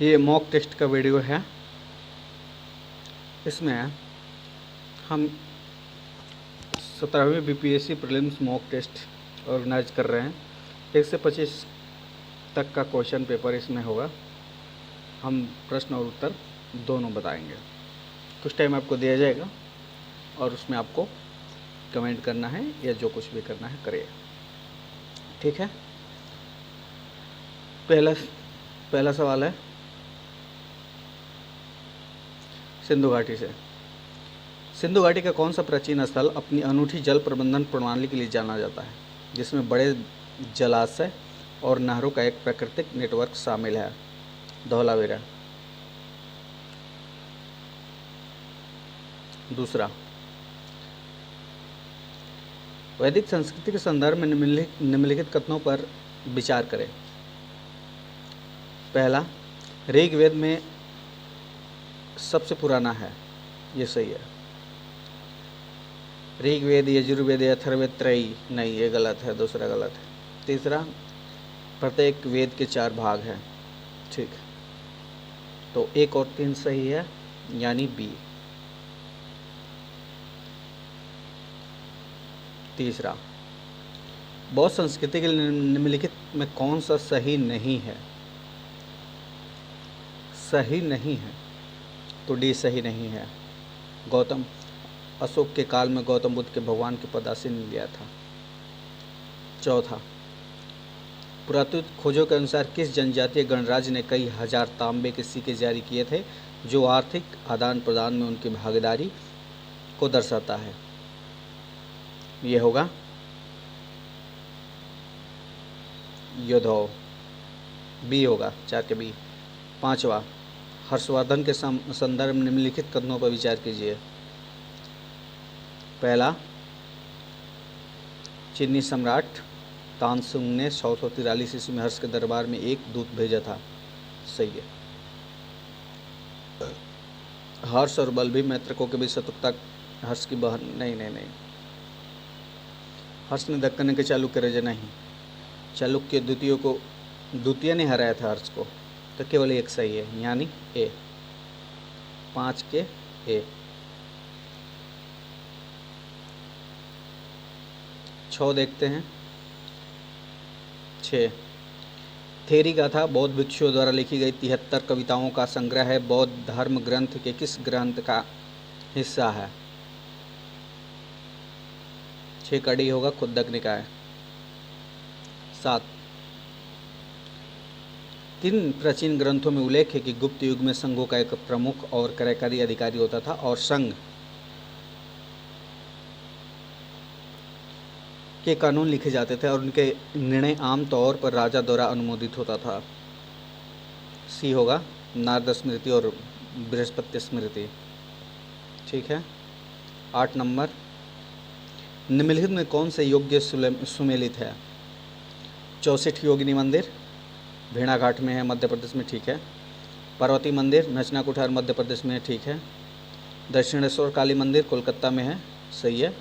ये mock test का video है। इसमें हम 17वीं BPSC prelims mock test organise कर रहे हैं। 1 से 25 तक का क्वेश्चन पेपर इसमें होगा। हम प्रश्न और उत्तर दोनों बताएंगे। कुछ टाइम आपको दिया जाएगा और उसमें आपको कमेंट करना है या जो कुछ भी करना है करिए, ठीक है। पहला सवाल है सिंधु घाटी से। सिंधु घाटी का कौन सा प्राचीन स्थल अपनी अनूठी जल प्रबंधन प्रणाली के लिए जाना जाता है, जिसमें बड़े जलाशय और नहरों का एक प्राकृतिक नेटवर्क शामिल है? धौलावीरा। दूसरा, वैदिक संस्कृति के संदर्भ में निम्नलिखित कथनों पर विचार करें। पहला, ऋग्वेद में सबसे पुराना है, ये सही है। ऋग्वेद, यजुर्वेद, अथर्ववेद, त्रयी, नहीं, ये गलत है, दूसरा गलत है। तीसरा, प्रत्येक वेद के 4 भाग हैं, ठीक। तो 1 और 3 सही है, यानी बी। तीसरा, बौद्ध संस्कृति के लिए निम्नलिखित में कौन सा सही नहीं है? सही नहीं है, तो डी सही नहीं है। गौतम अशोक के काल में गौतम बुद्ध के भगवान के पद आसीन लिया था। चौथा, पुरातत्व खोजों के अनुसार किस जनजातीय गणराज्य ने कई हजार तांबे के सिक्के जारी किए थे, जो आर्थिक आदान प्रदान में उनकी भागीदारी को दर्शाता है? यह होगा योद्धो, बी होगा, 4 के बी। पांचवा, हर्षवर्धन के संदर्भ में निम्नलिखित कथनों पर विचार कीजिए। पहला, चीनी सम्राट तानसेन ने 643 ईस्वी में हर्ष के दरबार में एक दूत भेजा था, सही है। हर्ष और बल्लभी मैत्रकों के बीच शत्रुता हर्ष की बहन, नहीं, हर्ष ने दक्कन के चालुक्य राजा नहीं, चालुक्य द्वितीय ने हराया था हर्ष को, तो केवल एक सही है, यानी ए। 5 के ए। 6 देखते हैं। 6, थेरी गाथा बौद्ध भिक्षुओं द्वारा लिखी गई 73 कविताओं का संग्रह है। बौद्ध धर्म ग्रंथ के किस ग्रंथ का हिस्सा है? 6 का डी होगा, खुद्दक निकाय। 7, किन प्राचीन ग्रंथों में उल्लेख है कि गुप्त युग में संघों का एक प्रमुख और कार्यकारी अधिकारी होता था और संघ के कानून लिखे जाते थे और उनके निर्णय आम तौर पर राजा द्वारा अनुमोदित होता था? सी होगा, नारद स्मृति और बृहस्पति स्मृति, ठीक है। 8 नंबर, निम्नलिखित में कौन से योग्य सुमेलित है? 64 योगिनी मंदिर भेड़ाघाट में है, मध्य प्रदेश में, ठीक है। पार्वती मंदिर नचना कुठार मध्य प्रदेश में है, ठीक है। दक्षिणेश्वर काली मंदिर कोलकाता में है, सही है।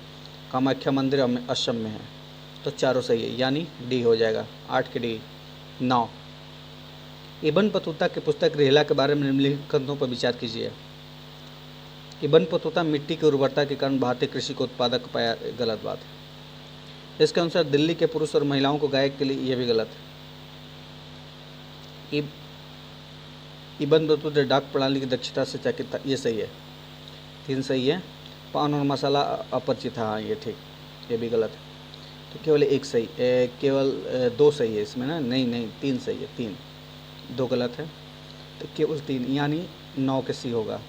कामाख्या मंदिर असम में है, तो चारों सही है, यानी डी हो जाएगा। 8 के डी। 9, इब्न बतूता की पुस्तक रिहला के बारे में निम्नलिखित कथनों पर विचार कीजिए। इब्न बतूता मिट्टी की उर्वरता के कारण भारतीय कृषि को उत्पादक पाया, गलत बात है। इसके अनुसार दिल्ली के पुरुष और महिलाओं को गायक के लिए, यह भी गलत है। इब्न बतूता डाक प्रणाली की दक्षता से चकित था, ये सही है। 3 सही है। पान और मसाला अपरिचित, हाँ ये ठीक, ये भी गलत है। तो केवल 1 सही, केवल 2 सही है इसमें ना, नहीं 3 सही है, 3, 2 गलत है, तो केवल 3, यानी 9 के सी होगा।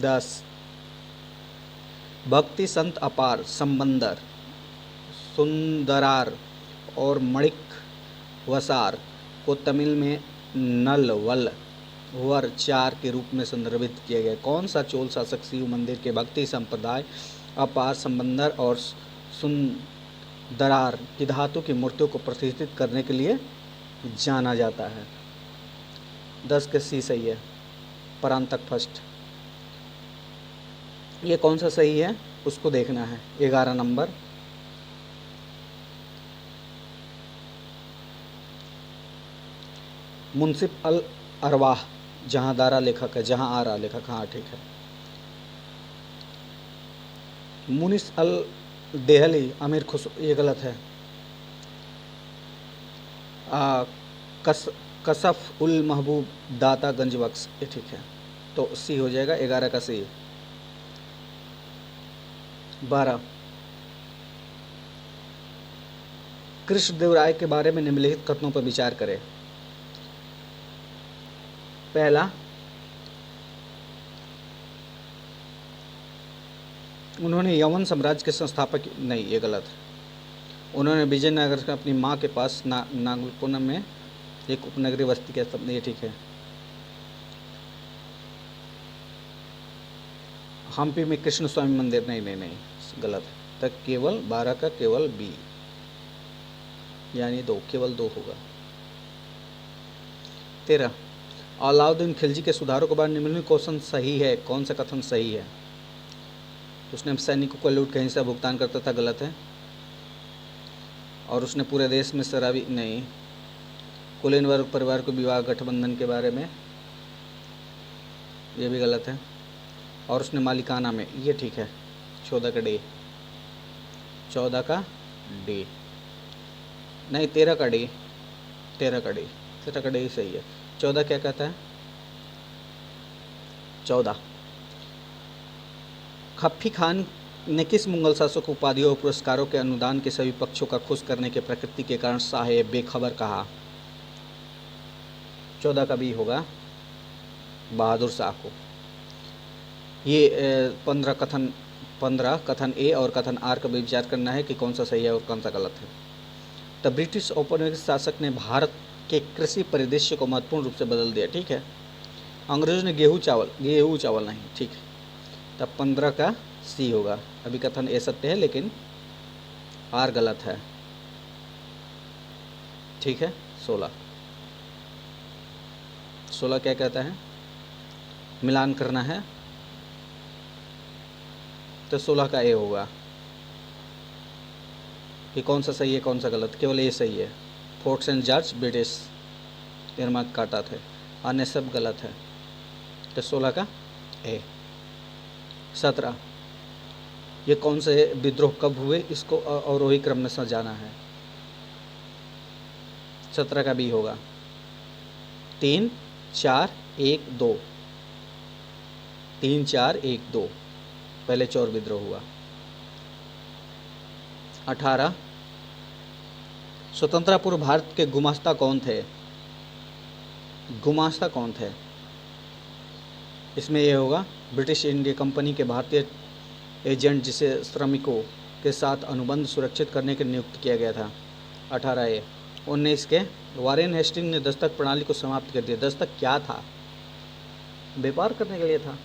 10, भक्ति संत अपार, संबंदर, सुंदरार और मणिक वसार को तमिल में नल वल वर 4 के रूप में संदर्भित किया गया। कौन सा चोल शासक शिव मंदिर के भक्ति संप्रदाय अपार, संबंदर और सुंदरार की धातु की मूर्तियों को प्रतिष्ठित करने के लिए जाना जाता है? 10 के सी सही है, परांतक फर्स्ट। ये कौन सा सही है उसको देखना है। 11 नंबर, मुंसिफ अल अरवाह, जहाँ दारा लेखक है, जहाँ आरा लेखक, हाँ ठीक है। मुनिस अल देहली अमीर खुसरो, ये गलत है। कस कसफ उल महबूब दाता गंज बख्श, ये ठीक है। तो सी हो जाएगा, 11 का सी। 12 कृष्णदेव राय के बारे में निम्नलिखित कथनों पर विचार करें। पहला, उन्होंने यवन साम्राज्य के संस्थापक, नहीं ये गलत है। उन्होंने विजयनगर का अपनी माँ के पास नागलकोना में एक उपनगरीय बस्ती के सब, ये ठीक है। हम्पी में कृष्ण स्वामी मंदिर, नहीं नहीं नहीं गलत है। तक केवल 12 का केवल बी, यानी 2, केवल 2 होगा। 13 अलाउद्दीन खिलजी के सुधारों के बाद निम्नलिखित क्वेश्चन सही है, कौन सा कथन सही है? उसने सैनिकों को लूट के हिंसा भुगतान करता था, गलत है। और उसने पूरे देश में शराबी, नहीं। कुलीन वर्ग परिवार को विवाह गठबंधन के बारे में, ये भी गलत है। और उसने मालिकाना में, ये ठीक है। 14 का डी, 14 का डी, नहीं 13 का डी, 13 का डी, 13 का डी सही है। 14 क्या कहता है? 14 खफ्फी खान ने किस मुगल शासक उपाधियों और पुरस्कारों के अनुदान के सभी पक्षों का खुश करने के प्रकृति के कारण साहे बेखबर कहा? 14 का बी होगा, बहादुर शाह को। ये 15 कथन ए और कथन आर का भी विचार करना है कि कौन सा सही है और कौन सा गलत है। द ब्रिटिश औपनिवेशिक शासक ने भारत के कृषि परिदृश्य को महत्वपूर्ण रूप से बदल दिया, ठीक है। अंग्रेजों ने गेहूँ चावल नहीं, ठीक है। तब 15 का सी होगा। अभी कथन ए सत्य है लेकिन आर गलत है, ठीक है। 16 क्या कहता है? मिलान करना है, तो 16 का ए होगा कि कौन सा सही है कौन सा गलत। केवल ए सही है। फोर्ट सेंट जॉर्ज ब्रिटिश निर्माण काटा थे, अन्य सब गलत है। तो 16 का ए। 17 ये कौन से विद्रोह कब हुए, इसको अवरोही क्रम में सजाना है। 17 का बी होगा। 3 4 1 2, 3 4 1 2, पहले चौर विद्रोह हुआ। 18 स्वतंत्रता पूर्व भारत के गुमास्ता कौन थे? गुमास्ता कौन थे? इसमें यह होगा ब्रिटिश इंडिया कंपनी के भारतीय एजेंट जिसे श्रमिकों के साथ अनुबंध सुरक्षित करने के लिए नियुक्त किया गया था। 18 ए। 19 के वारेन हेस्टिंग ने दस्तक प्रणाली को समाप्त कर दिया। दस्तक क्या था? व्यापार करने के लिए था।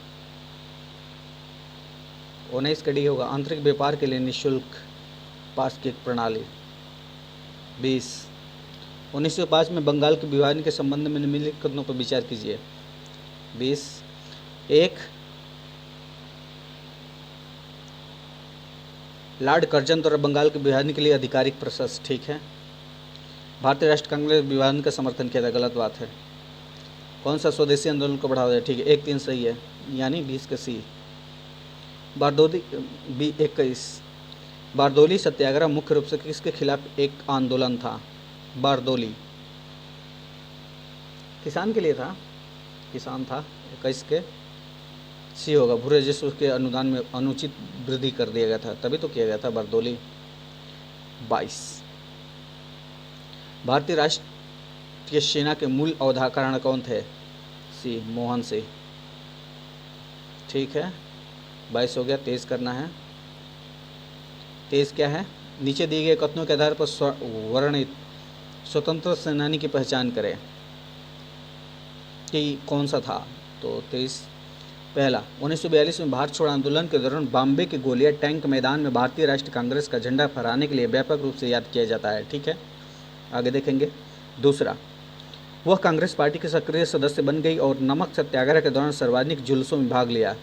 19 का डी होगा, आंतरिक व्यापार के लिए निःशुल्क पास की प्रणाली। 20 1905 में बंगाल के विभाजन के संबंध में निम्नलिखित कथनों पर विचार कीजिए। 20 1 लॉर्ड कर्जन द्वारा बंगाल के विभाजन के लिए आधिकारिक प्रोसेस, ठीक है। भारतीय राष्ट्र कांग्रेस विभाजन का समर्थन किया था, गलत बात है। कौन सा स्वदेशी आंदोलन को बढ़ावा दिया? ठीक है, 1 3 सही है, यानी 20 का सी। बारदोली बी 21 बारदोली सत्याग्रह मुख्य रूप से किसके खिलाफ एक आंदोलन था? बारदोली किसान के लिए था, किसान था। 21 के सी होगा, भू राजस्व के अनुदान में अनुचित वृद्धि कर दिया गया था, तभी तो किया गया था बारदोली। 22 भारतीय राष्ट्रीय सेना के मूल अवधारण कौन थे? सी मोहन सिंह, ठीक है। 22 हो गया। 23 करना है। 23 क्या है? नीचे दिए गए कथनों के आधार पर वर्णित स्वतंत्र सेनानी की पहचान करें कि कौन सा था। तो 23 पहला 1942 में भारत छोड़ो आंदोलन के दौरान बॉम्बे के गोलिया टैंक मैदान में भारतीय राष्ट्रीय कांग्रेस का झंडा फहराने के लिए व्यापक रूप से याद किया जाता है, ठीक है, आगे देखेंगे। दूसरा, वह कांग्रेस पार्टी के सक्रिय सदस्य बन गई और नमक सत्याग्रह के दौरान सार्वजनिक जुलूसों में भाग लिया।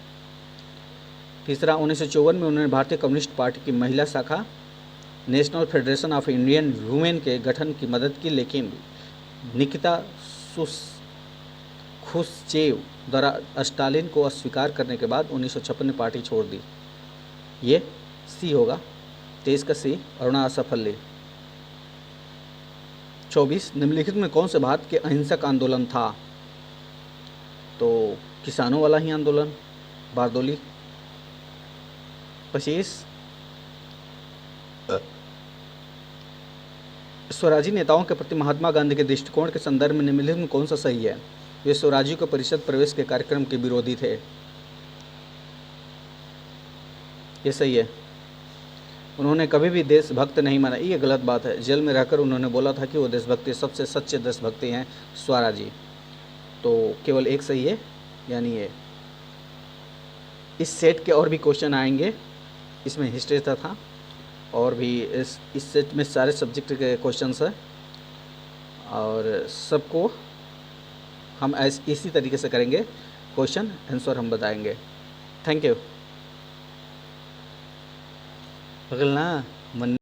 तीसरा, 1954 में उन्होंने भारतीय कम्युनिस्ट पार्टी की महिला शाखा national federation of Indian women के गठन की मदद की, लेकिन निकिता सुस खुश्चेव द्वारा स्टालिन को अस्वीकार करने के बाद 1956 में पार्टी छोड़ दी। ये सी होगा, 23 का सी, अरुणा असफल्य। 24 निम्नलिखित में कौन से भारत के अहिंसक आंदोलन था? तो किसानों वाला ही आंदोलन, बारदोली। 25 स्वराजी नेताओं के प्रति महात्मा गांधी के दृष्टिकोण के संदर्भ में निम्नलिखित में कौन सा सही है? वे स्वराजी को परिषद प्रवेश के कार्यक्रम के विरोधी थे। ये सही है। उन्होंने कभी भी देशभक्त नहीं माना, ये गलत बात है। जेल में रहकर उन्होंने बोला था कि वो देशभक्ति, सबसे सच्चे देशभक्ति हैं स्वराजी। तो केवल एक सही है, यानी ये। इस सेट के और भी क्वेश्चन आएंगे, इसमें हिस्ट्री था और भी इस सेट में सारे सब्जेक्ट के क्वेश्चंस हैं और सबको हम इसी तरीके से करेंगे, क्वेश्चन आंसर हम बताएंगे। Thank you. बगल ना मन